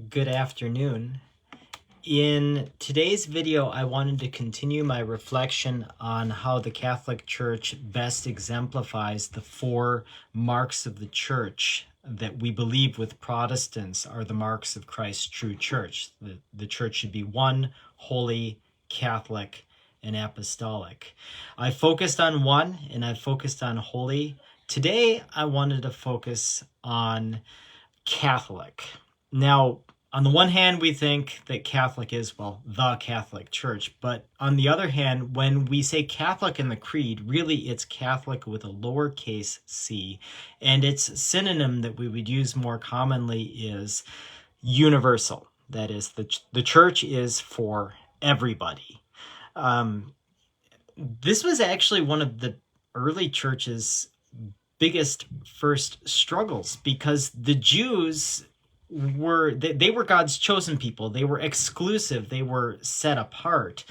Good afternoon. In today's video, I wanted to continue my reflection on how the Catholic Church best exemplifies the four marks of the Church that we believe with Protestants are the marks of Christ's true Church. The Church should be one, holy, Catholic, and apostolic. I focused on one and I focused on holy. Today, I wanted to focus on Catholic. Now, on the one hand, we think that Catholic is, the Catholic Church. But on the other hand, when we say Catholic in the Creed, really it's Catholic with a lowercase c. And its synonym that we would use more commonly is universal. That is, the Church is for everybody. This was actually one of the early Church's biggest first struggles, because the Jews were God's chosen people. They were exclusive. They were set apart.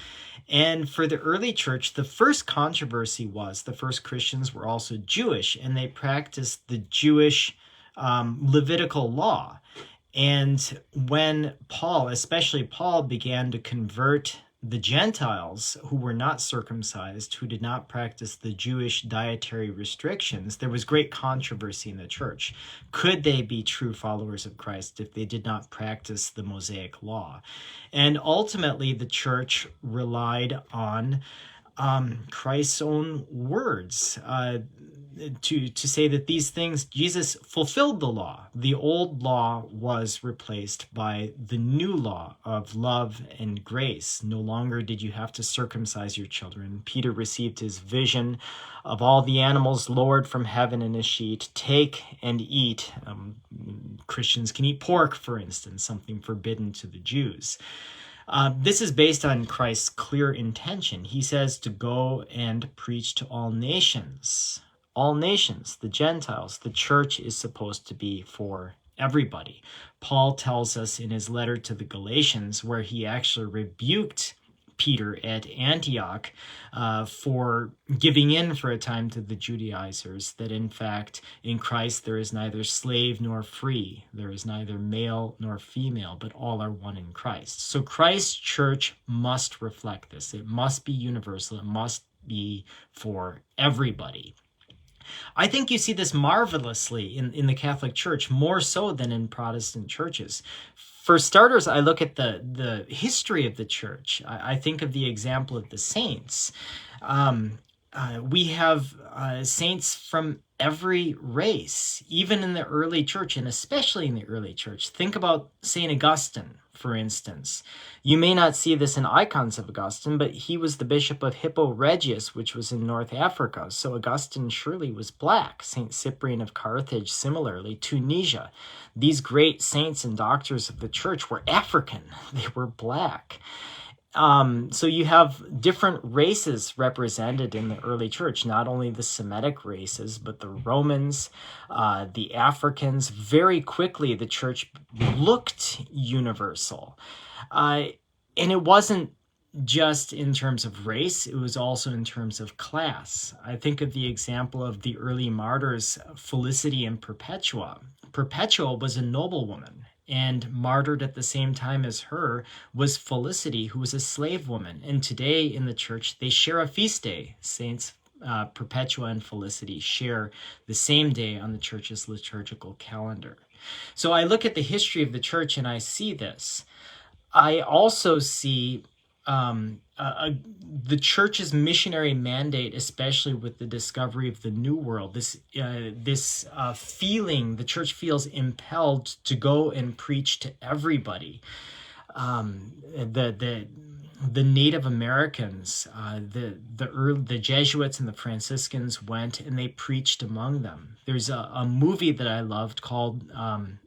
And for the early church, the first controversy was the first Christians were also Jewish, and they practiced the Jewish Levitical law. And when especially Paul, began to convert the Gentiles who were not circumcised, who did not practice the Jewish dietary restrictions, there was great controversy in the church. Could they be true followers of Christ if they did not practice the Mosaic law? And ultimately, the church relied on Christ's own words to say that these things, Jesus fulfilled the law. The old law was replaced by the new law of love and grace. No longer did you have to circumcise your children. Peter received his vision of all the animals lowered from heaven in a sheet. Take and eat. Christians can eat pork, for instance, something forbidden to the Jews. This is based on Christ's clear intention. He says to go and preach to all nations. All nations, the Gentiles. The church is supposed to be for everybody. Paul tells us in his letter to the Galatians, where he actually rebuked Peter at Antioch for giving in for a time to the Judaizers, that in fact in Christ there is neither slave nor free, there is neither male nor female, but all are one in Christ. So Christ's church must reflect this. It must be universal. It must be for everybody. I think you see this marvelously in the Catholic Church, more so than in Protestant churches. For starters, I look at the history of the church. I think of the example of the saints. We have saints from every race, even in the early church, and especially in the early church. Think about St. Augustine, for instance. You may not see this in icons of Augustine, but he was the bishop of Hippo Regius, which was in North Africa. So Augustine surely was black. St. Cyprian of Carthage, similarly. Tunisia. These great saints and doctors of the church were African. They were black. So you have different races represented in the early church, not only the Semitic races, but the Romans, the Africans. Very quickly, the church looked universal. And it wasn't just in terms of race, it was also in terms of class. I think of the example of the early martyrs, Felicity and Perpetua. Perpetua was a noblewoman, and martyred at the same time as her was Felicity, who was a slave woman. And today in the church, they share a feast day. Saints Perpetua and Felicity share the same day on the church's liturgical calendar. So I look at the history of the church and I see this. I also see the church's missionary mandate, especially with the discovery of the New World, this feeling, the church feels impelled to go and preach to everybody. The Native Americans, the Jesuits and the Franciscans went and they preached among them. There's a movie that I loved called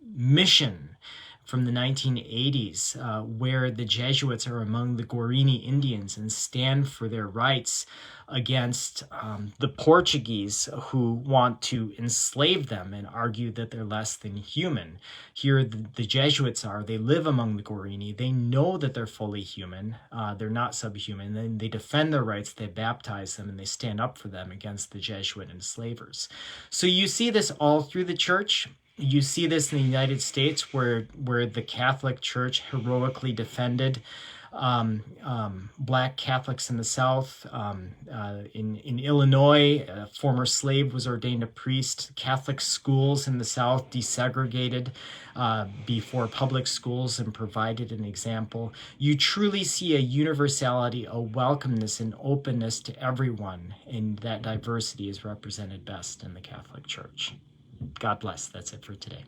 Mission, from the 1980s, where the Jesuits are among the Guarani Indians and stand for their rights against the Portuguese, who want to enslave them and argue that they're less than human. Here the Jesuits they live among the Guarani. They know that they're fully human. They're not subhuman. And they defend their rights, they baptize them, and they stand up for them against the Jesuit enslavers. So you see this all through the church. You see this in the United States, where the Catholic Church heroically defended Black Catholics in the South. In Illinois, a former slave was ordained a priest. Catholic schools in the South desegregated before public schools and provided an example. You truly see a universality, a welcomeness, and openness to everyone, and that diversity is represented best in the Catholic Church. God bless. That's it for today.